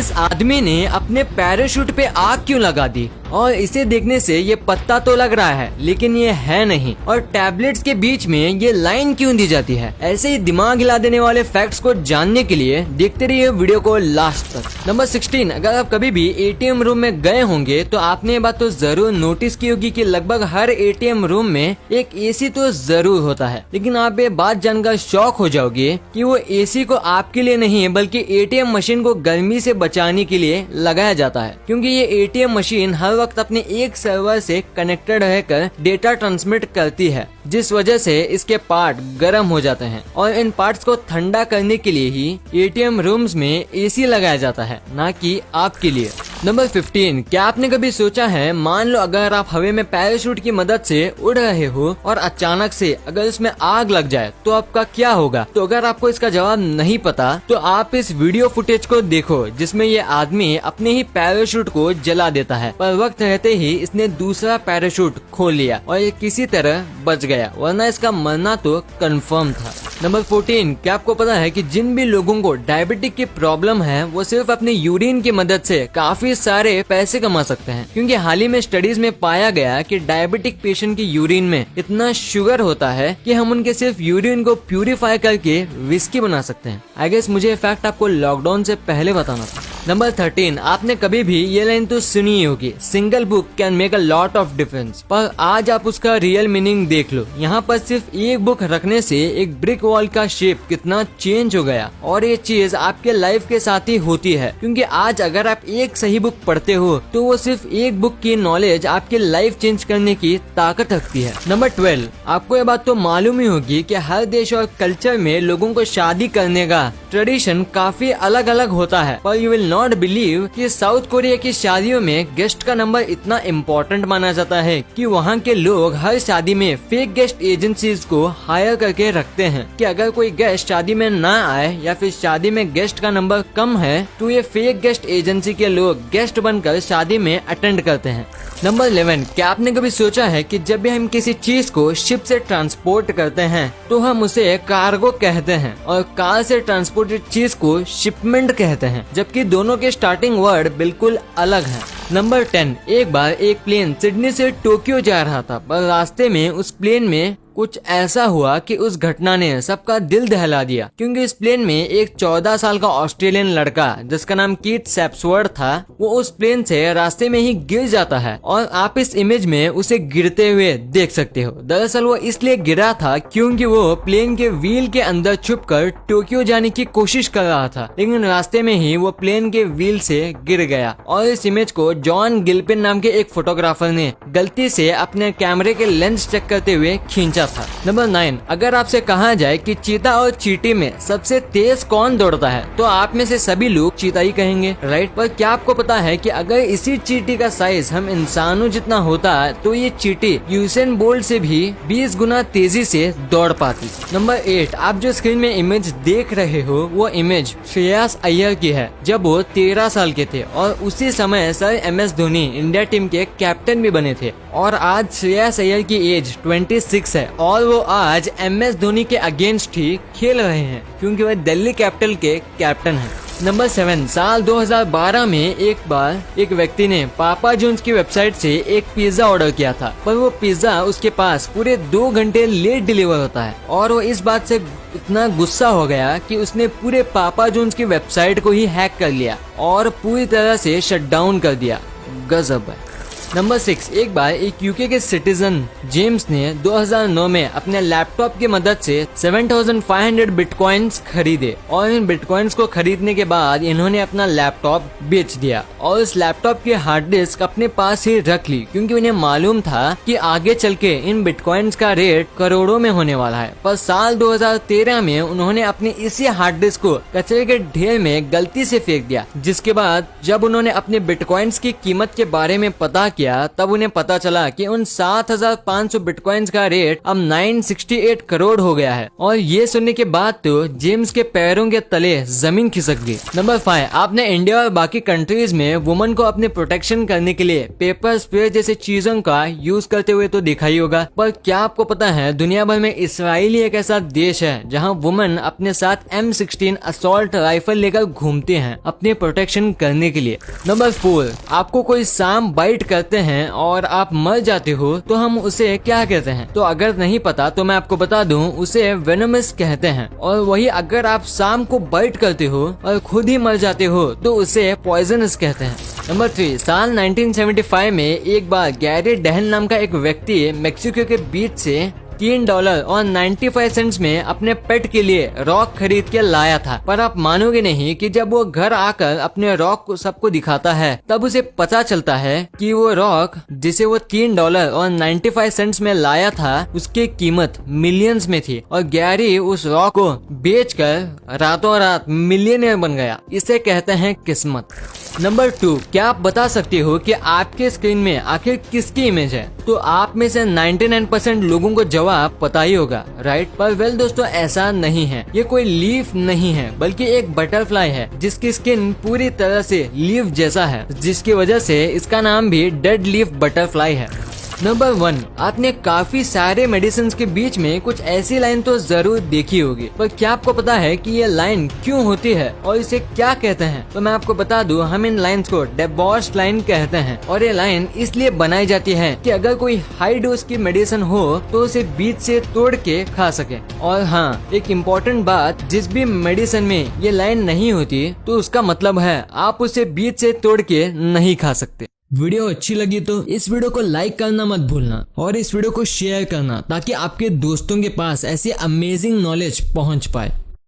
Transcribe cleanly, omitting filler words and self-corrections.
इस आदमी ने अपने पैराशूट पे आग क्यों लगा दी, और इसे देखने से ये पत्ता तो लग रहा है लेकिन ये है नहीं, और टैबलेट्स के बीच में ये लाइन क्यों दी जाती है। ऐसे ही दिमाग हिला देने वाले फैक्ट्स को जानने के लिए देखते रहिए वीडियो को लास्ट तक। नंबर 16, अगर आप कभी भी एटीएम रूम में गए होंगे तो आपने ये बात तो जरूर नोटिस की होगी कि लगभग हर एटीएम रूम में एक एसी तो जरूर होता है, लेकिन आप ये बात जानकर शॉक हो जाओगे कि वो एसी को आपके लिए नहीं बल्कि एटीएम मशीन को गर्मी से बचाने के लिए लगाया जाता है, क्योंकि ये एटीएम मशीन हर वक्त अपने एक सर्वर से कनेक्टेड रहकर डेटा ट्रांसमिट करती है, जिस वजह से इसके पार्ट गर्म हो जाते हैं, और इन पार्ट्स को ठंडा करने के लिए ही एटीएम रूम्स में एसी लगाया जाता है, ना कि आपके लिए। नंबर 15, क्या आपने कभी सोचा है, मान लो अगर आप हवा में पैराशूट की मदद से उड़ रहे हो और अचानक से अगर इसमें आग लग जाए तो आपका क्या होगा। तो अगर आपको इसका जवाब नहीं पता तो आप इस वीडियो फुटेज को देखो, जिसमें ये आदमी अपने ही पैराशूट को जला देता है, पर वक्त रहते ही इसने दूसरा पैराशूट खोल लिया और ये किसी तरह बच गया, वरना इसका मरना तो कंफर्म था। नंबर 14, क्या आपको पता है कि जिन भी लोगों को डायबिटिक की प्रॉब्लम है वो सिर्फ अपने यूरिन की मदद से काफी सारे पैसे कमा सकते हैं, क्योंकि हाल ही में स्टडीज में पाया गया कि डायबिटिक पेशेंट की यूरिन में इतना शुगर होता है कि हम उनके सिर्फ यूरिन को प्यूरिफाई करके विस्की बना सकते हैं। आई गेस मुझे ये फैक्ट आपको लॉकडाउन से पहले बताना था। नंबर 13, आपने कभी भी ये लाइन तो सुनी होगी, single book can make a lot of difference, पर आज आप उसका रियल मीनिंग देख लो। यहाँ पर सिर्फ एक बुक रखने से एक ब्रिक वॉल का शेप कितना चेंज हो गया, और ये चीज आपके लाइफ के साथ ही होती है, क्योंकि आज अगर आप एक सही बुक पढ़ते हो तो वो सिर्फ एक बुक की नॉलेज आपकी लाइफ चेंज करने की ताकत रखती है। नंबर 12, आपको ये बात तो मालूम ही होगी कि हर देश और कल्चर में लोगों को शादी करने का ट्रेडिशन काफी अलग अलग होता है, पर यू विल नॉट बिलीव कि साउथ कोरिया की शादियों में गेस्ट का नंबर इतना इम्पोर्टेंट माना जाता है कि वहाँ के लोग हर शादी में फेक गेस्ट एजेंसीज को हायर करके रखते हैं, कि अगर कोई गेस्ट शादी में ना आए या फिर शादी में गेस्ट का नंबर कम है तो ये फेक गेस्ट एजेंसी के लोग गेस्ट बनकर शादी में अटेंड करते हैं। नंबर 11, क्या आपने कभी सोचा है कि जब भी हम किसी चीज को शिप से ट्रांसपोर्ट करते हैं तो हम उसे कार्गो कहते हैं, और कार से ट्रांसपोर्टेड चीज को शिपमेंट कहते हैं, जबकि दोनों के स्टार्टिंग वर्ड बिल्कुल अलग हैं। नंबर 10, एक बार एक प्लेन सिडनी से टोक्यो जा रहा था, पर रास्ते में उस प्लेन में कुछ ऐसा हुआ कि उस घटना ने सबका दिल दहला दिया, क्योंकि इस प्लेन में एक 14 साल का ऑस्ट्रेलियन लड़का जिसका नाम कीथ सेप्सवर्थ था, वो उस प्लेन से रास्ते में ही गिर जाता है, और आप इस इमेज में उसे गिरते हुए देख सकते हो। दरअसल वो इसलिए गिरा था क्योंकि वो प्लेन के व्हील के अंदर छुपकर टोक्यो जाने की कोशिश कर रहा था, लेकिन रास्ते में ही वो प्लेन के व्हील से गिर गया, और इस इमेज को जॉन गिल्पिन नाम के एक फोटोग्राफर ने गलती से अपने कैमरे के लेंस चेक करते हुए खींचा था। नंबर 9, अगर आपसे कहा जाए कि चीता और चींटी में सबसे तेज कौन दौड़ता है तो आप में से सभी लोग चीता ही कहेंगे, राइट। पर क्या आपको पता है कि अगर इसी चींटी का साइज हम इंसानों जितना होता तो ये चींटी यूसेन बोल्ट से भी 20 गुना तेजी से दौड़ पाती। नंबर 8, आप जो स्क्रीन में इमेज देख रहे हो वो इमेज श्रेयस अय्यर की है, जब वो 13 साल के थे, और उसी समय sir MS Dhoni India team के कैप्टन भी बने थे, और आज श्रेयस अय्यर की एज 26 है, और वो आज MS धोनी के अगेंस्ट ही खेल रहे हैं, क्योंकि वह दिल्ली कैपिटल के कैप्टन हैं। नंबर 7, साल 2012 में एक बार एक व्यक्ति ने पापा जॉन्स की वेबसाइट से एक पिज्जा ऑर्डर किया था, पर वो पिज्जा उसके पास पूरे 2 घंटे लेट डिलीवर होता है, और वो इस बात से इतना गुस्सा हो गया कि उसने पूरे पापा जॉन्स की वेबसाइट को ही हैक कर लिया और पूरी तरह से शट डाउन कर दिया। गजब है। नंबर 6, एक बार एक यूके के सिटीजन जेम्स ने 2009 में अपने लैपटॉप की मदद से 7,500 बिटकॉइंस खरीदे, और इन बिटकॉइंस को खरीदने के बाद इन्होंने अपना लैपटॉप बेच दिया और इस लैपटॉप की हार्ड डिस्क अपने पास ही रख ली, क्योंकि उन्हें मालूम था कि आगे चल के इन बिटकॉइंस का रेट करोड़ों में होने वाला है। पर साल 2013 में उन्होंने अपनी इसी हार्ड डिस्क को कचरे के ढेर में गलती से फेंक दिया, जिसके बाद जब उन्होंने अपने बिटकॉइंस की कीमत के बारे में पता किया किया तब उन्हें पता चला कि उन 7,500 बिटकॉइंस का रेट अब 968 करोड़ हो गया है। और ये सुनने के बाद तो जेम्स के पैरों के तले जमीन खिसक गई। नंबर 5, आपने इंडिया और बाकी कंट्रीज में वुमन को अपने प्रोटेक्शन करने के लिए पेपर स्प्रे जैसे चीजों का यूज करते हुए तो देखा ही होगा, पर क्या आपको पता है दुनिया भर में इसराइल एक ऐसा देश है जहां वुमन अपने साथ M16 असॉल्ट राइफल लेकर घूमते हैं अपने प्रोटेक्शन करने के लिए। नंबर 4, आपको कोई सांप बाइट करते हैं और आप मर जाते हो तो हम उसे क्या कहते हैं? तो अगर नहीं पता तो मैं आपको बता दूं, उसे वेनमस कहते हैं। और वही अगर आप सांप को बाइट करते हो और खुद ही मर जाते हो तो उसे पॉइजनस कहते हैं। नंबर 3, साल 1975 में एक बार गैरी डेहन नाम का एक व्यक्ति मेक्सिको के बीच से $3 और 95 सेंट्स में अपने पेट के लिए रॉक खरीद के लाया था। पर आप मानोगे नहीं कि जब वो घर आकर अपने रॉक को सबको दिखाता है तब उसे पता चलता है कि वो रॉक जिसे वो $3 और 95 सेंट्स में लाया था उसकी कीमत मिलियंस में थी और गैरी उस रॉक को बेचकर रातों रात मिलियनेयर बन गया। इसे कहते हैं किस्मत। नंबर 2, क्या आप बता सकते हो कि आपके स्क्रीन में आखिर किसकी इमेज है? तो आप में से 99% लोगों को जवाब पता ही होगा, राइट? पर वेल दोस्तों, ऐसा नहीं है। ये कोई लीफ नहीं है बल्कि एक बटरफ्लाई है जिसकी स्किन पूरी तरह से लीफ जैसा है, जिसकी वजह से इसका नाम भी डेड लीफ बटरफ्लाई है। नंबर 1, आपने काफी सारे मेडिसिन के बीच में कुछ ऐसी लाइन तो जरूर देखी होगी, पर क्या आपको पता है कि ये लाइन क्यों होती है और इसे क्या कहते हैं? तो मैं आपको बता दूं, हम इन लाइंस को डेबॉश लाइन कहते हैं और ये लाइन इसलिए बनाई जाती है कि अगर कोई हाई डोज की मेडिसिन हो तो उसे बीच से तोड़ के खा सके। और हाँ, एक इम्पोर्टेंट बात, जिस भी मेडिसिन में ये लाइन नहीं होती तो उसका मतलब है आप उसे बीच से तोड़ के नहीं खा सकते। वीडियो अच्छी लगी तो इस वीडियो को लाइक करना मत भूलना और इस वीडियो को शेयर करना ताकि आपके दोस्तों के पास ऐसी अमेजिंग नॉलेज पहुंच पाए।